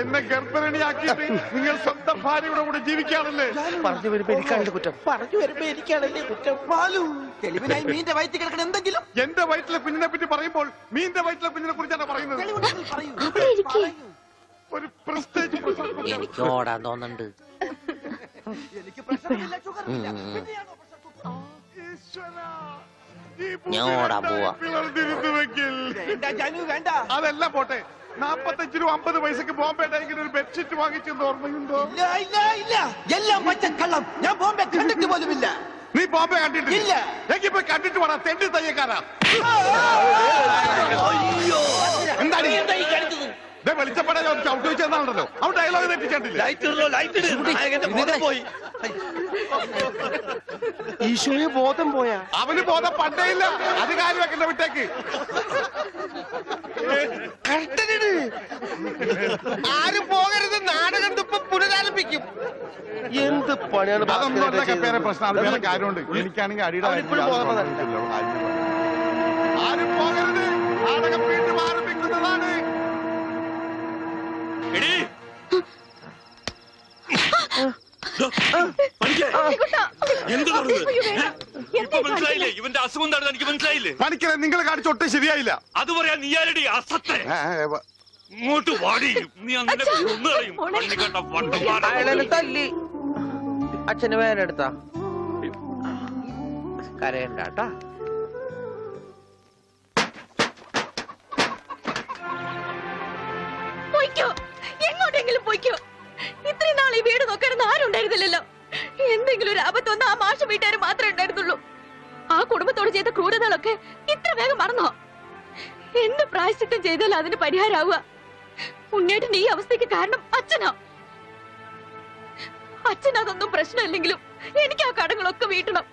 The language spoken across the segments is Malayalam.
എന്നെ ഗർഭിണിയാക്കിയിട്ട് നിങ്ങൾ സ്വന്തം ഭാര്യയുടെ കൂടെ ജീവിക്കാണല്ലേ? പറഞ്ഞു വരുമ്പോ എനിക്കാണല്ലേ കുറ്റം? പറഞ്ഞു വരുമ്പോ എനിക്കാണല്ലേ കുറ്റം? തെളിവിനായി മീന്റെ വയറ്റിൽ കിടക്കണം എന്തെങ്കിലും. എന്റെ വയറ്റിലെ കുഞ്ഞിനെ പറ്റി പറയുമ്പോൾ മീന്റെ വയറ്റിലെ കുഞ്ഞിനെ കുറിച്ചാണ് പറയുന്നത്. ഒരു പ്രസ്റ്റേജ് എനിക്ക് ഓടാൻ തോന്നുന്നുണ്ട്. ഞാൻ ഓടാൻ പോവാ. അതല്ല പോട്ടെ, 45 രൂപ 50 പൈസക്ക് ബോംബെ ഡൈങ്ങിന് ഒരു ബെഡ്ഷീറ്റ് വാങ്ങിച്ചെന്ന് ഓർമ്മയുണ്ടോ? എല്ലാം പച്ചക്കള്ളം. ഞാൻ ബോംബെ കണ്ടിട്ട് പോലുമില്ല. നീ ബോംബെ കണ്ടിട്ടില്ല? എങ്കിൽ പോയി കണ്ടിട്ട് വേണം തെണ്ടി തയ്യക്കാരാ. എന്താണ് വെളിച്ചപ്പെടാ ചവിട്ട് വെച്ചെന്നാണല്ലോ. അവൻ ഡയലോഗ് തെറ്റിച്ചിട്ടില്ല. ഈശോയെ ബോധം പോയാ? അവന് ബോധം പണ്ടേ ഇല്ല. അത് കാര്യം വെക്കണ്ട, വിട്ടേക്ക്. ആരും പോകരുത്. നാടകം ഇപ്പം പുനരാരംഭിക്കും. എന്ത് പണിയാണ്? അതൊന്നും പേരെ പ്രശ്നം. അത് വേറെ കാര്യമുണ്ട്. എനിക്കാണെങ്കിൽ അടിയുടെ ആരും പോകരുത്. നാടകം വീണ്ടും ആരംഭിക്കുന്നതാണ്. ഇവന്റെ അസുഖം എന്താണെന്ന് എനിക്ക് മനസ്സിലായില്ലേ? പണിക്കരെ നിങ്ങൾ കാണിച്ചൊട്ടും ശരിയായില്ല. അത് പറയാൻ നീ ആരടി അസത്തെ? ഇങ്ങോട്ട് വാടി. നീ അങ്ങനെ തല്ലി. അച്ഛന് വേനെടുത്താ കരയണ്ടാട്ടാ. എങ്ങോട്ടെങ്കിലും പോയിക്കോ. ഇത്രയും നാൾ ഈ വീട് നോക്കാനൊന്നും ആരും ഉണ്ടായിരുന്നില്ലല്ലോ. എന്തെങ്കിലും ഒരു ആപത്തൊന്നും ആ മാഷ വീട്ടുകാർ മാത്രമേ ഉണ്ടായിരുന്നുള്ളൂ. ആ കുടുംബത്തോട് ചെയ്ത ക്രൂരതകളൊക്കെ ഇത്ര വേഗം മറന്നോ? എന്ത് പ്രായശ്ചിത്തം ചെയ്താലും അതിന് പരിഹാരമാവുക. ഉണ്ണേട്ടൻ ഈ അവസ്ഥയ്ക്ക് കാരണം അച്ഛനാ. അച്ഛനതൊന്നും പ്രശ്നമില്ലെങ്കിലും എനിക്ക് ആ കടങ്ങളൊക്കെ വീട്ടണം.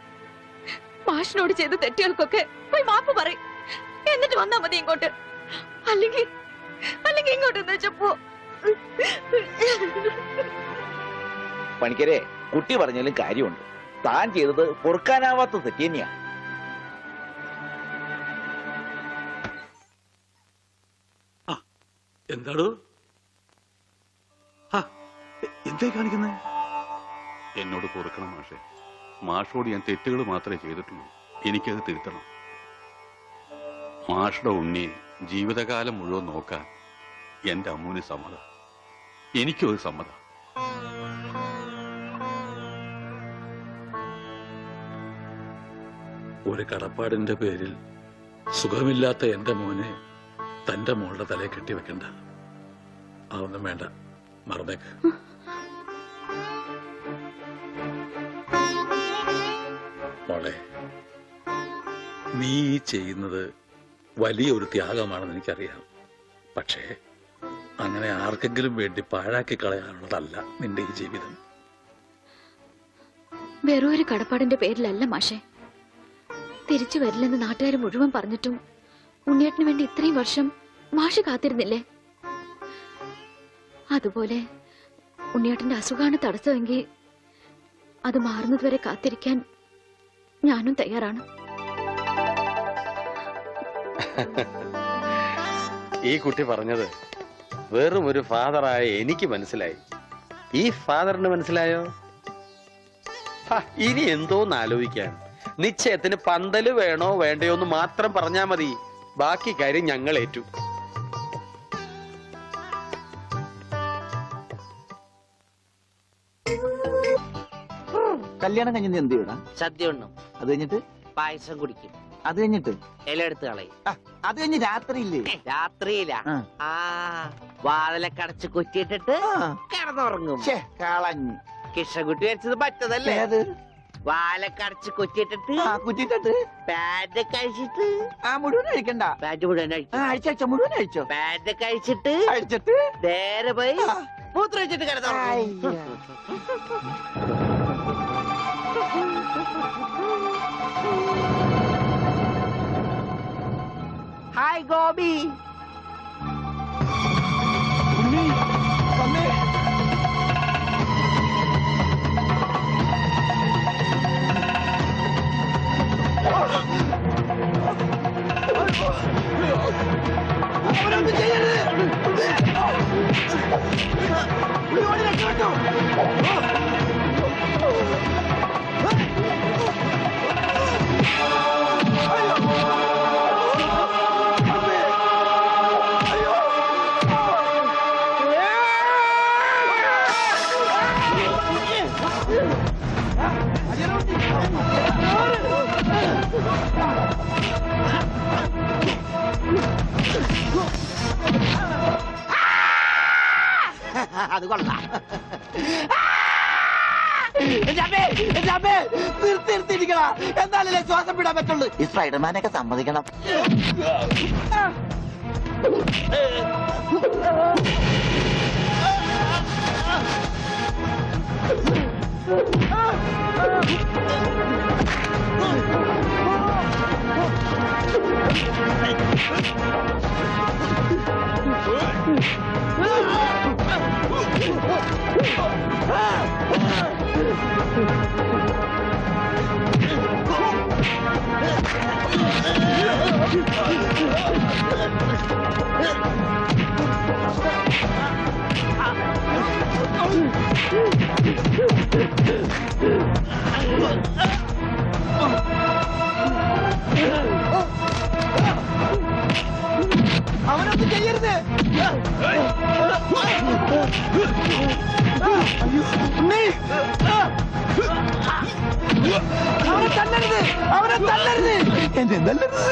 മാഷിനോട് ചെയ്ത തെറ്റുകൾക്കൊക്കെ പോയി മാപ്പ് പറയും. എന്നിട്ട് വന്നാ മതി ഇങ്ങോട്ട്. അല്ലെങ്കിൽ ഇങ്ങോട്ട് എന്ന് വെച്ചപ്പോ. പണിക്കരെ, കുട്ടി പറഞ്ഞാലും കാര്യമുണ്ട്. താൻ ചെയ്തത് പൊറുക്കാനാവാത്ത തെറ്റ് തന്നെയാ. എന്താടോ എന്തേ കാണിക്കുന്നത്? എന്നോട് പൊറുക്കണം മാഷെ. മാഷോട് ഞാൻ തെറ്റുകൾ മാത്രമേ ചെയ്തിട്ടുള്ളൂ. എനിക്കത് തിരുത്തണം. മാഷുടെ ഉണ്ണിയെ ജീവിതകാലം മുഴുവൻ നോക്കാൻ എന്റെ അമ്മൂന് സമ്മതം. എനിക്കും അത് സമ്മതം. ഒരു കടപ്പാടിന്റെ പേരിൽ സുഖമില്ലാത്ത എന്റെ മോനെ തന്റെ മോളുടെ തലയെ കെട്ടിവെക്കണ്ട. അതൊന്നും വേണ്ട, മറന്നേക്ക്. മോളെ, നീ ചെയ്യുന്നത് വലിയൊരു ത്യാഗമാണെന്ന് എനിക്കറിയാം. പക്ഷേ അങ്ങനെ ആർക്കെങ്കിലും വേണ്ടി പാഴാക്കി കളയാനുള്ളതല്ല നിന്റെ ഈ ജീവിതം. വെറും ഒരു കടപ്പാടിന്റെ പേരിലല്ല മാഷെ. തിരിച്ചു വരില്ലെന്ന് നാട്ടുകാർ മുഴുവൻ പറഞ്ഞിട്ടും ഉണ്ണിയേട്ടന് വേണ്ടി ഇത്രയും വർഷം മാഷ് കാത്തിരുന്നില്ലേ? അതുപോലെ ഉണ്ണിയേട്ടന്റെ അസുഖമാണ് തടസ്സമെങ്കിൽ അത് മാറുന്നതുവരെ കാത്തിരിക്കാൻ ഞാനും തയ്യാറാണ്. ഈ കുട്ടി പറഞ്ഞത് വെറും ഒരു ഫാദറായ എനിക്ക് മനസ്സിലായി. ഈ ഫാദറിന് മനസ്സിലായോ? ഇനി എന്തോന്ന് ആലോചിക്കാൻ. നിശ്ചയത്തിന് പന്തല് വേണോ വേണ്ടയോ എന്ന് മാത്രം പറഞ്ഞാ മതി. ബാക്കി കാര്യം ഞങ്ങൾ ഏറ്റു. കല്യാണം കഴിഞ്ഞ് എന്ത് ചെയ്യണം? സദ്യ ഉണ്ണും. അത് കഴിഞ്ഞിട്ട് പായസം കുടിക്കും. അത് കഴിഞ്ഞിട്ട് ഇല എടുത്ത് കളയും. അത് കഴിഞ്ഞ് രാത്രിയില്ലേ? രാത്രിയില വാതിലൊക്കെ കുറ്റിയിട്ടിട്ട് കിടന്നുറങ്ങും. കളഞ്ഞു. കിഷൻകുട്ടി വെച്ചത് പറ്റതല്ലേ? വാലൊക്കെ അടച്ച് കുറ്റിയിട്ടിട്ട് കുറ്റിട്ടിട്ട് പാന്റ് കഴിച്ചിട്ട് മുഴുവൻ കഴിക്കണ്ട. പാന്റ് മുഴുവൻ അഴിച്ചോ, മുഴുവൻ അഴിച്ചോ. പാന്റ് കഴിച്ചിട്ട് അഴിച്ചിട്ട് നേരെ പോയി മൂത്രം വെച്ചിട്ട് കിടന്നുറങ്ങും. ഹായ് ഗോപി. അവരൊന്നും ചെയ്യരുത്. പുള്ളി ഓടി രക്ഷപ്പെട്ടു. അത് കൊള്ളാം. നിർത്തിയിരിക്കണ എന്നാലല്ലേ ശ്വാസം വിടാൻ പറ്റുള്ളൂ. ഈ സ്പൈഡർമാനൊക്കെ സമ്മതിക്കണം. അവനൊന്നും ചെയ്യരുത്. അവനെ തല്ലരുത്, അവനെ തല്ലരുത്, എന്നെ തല്ലരുത്.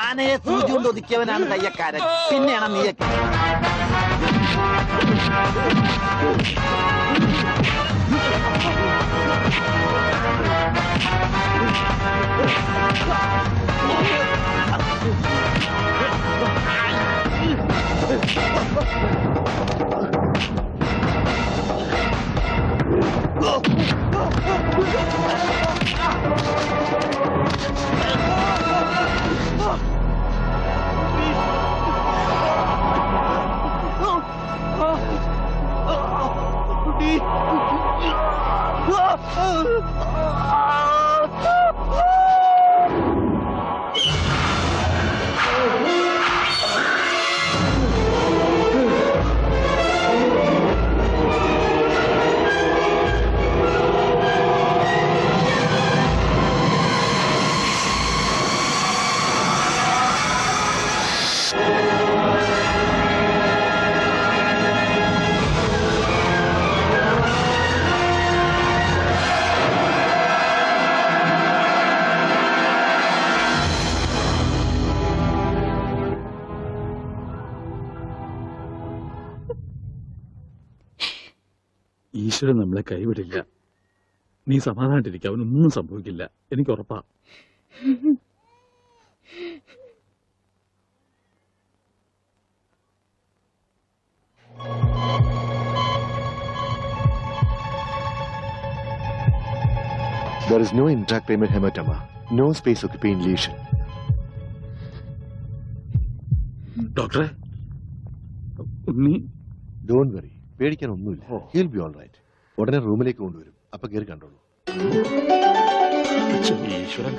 ആനയെ സൂചി കൊണ്ട് ഒതുക്കിയവനാണ് തയ്യക്കാരൻ. പിന്നെയാണ് നീയൊക്കെ. ഈശ്വരൻ നമ്മളെ കൈവിടില്ല. നീ സമാധാനായിട്ടിരിക്കുക, അവനൊന്നും സംഭവിക്കില്ല, എനിക്ക് ഉറപ്പാ. There is no intracranial hematoma, no space occupying lesion. ഡോക്ടറെ, ഉണ്ണി Don't worry, പേടിക്കാനൊന്നുമില്ല. He'll be all right. ഉടനെ റൂമിലേക്ക് കൊണ്ടുവരും. അപ്പൊ കയറി കണ്ടോളൂ. ഈശ്വരൻ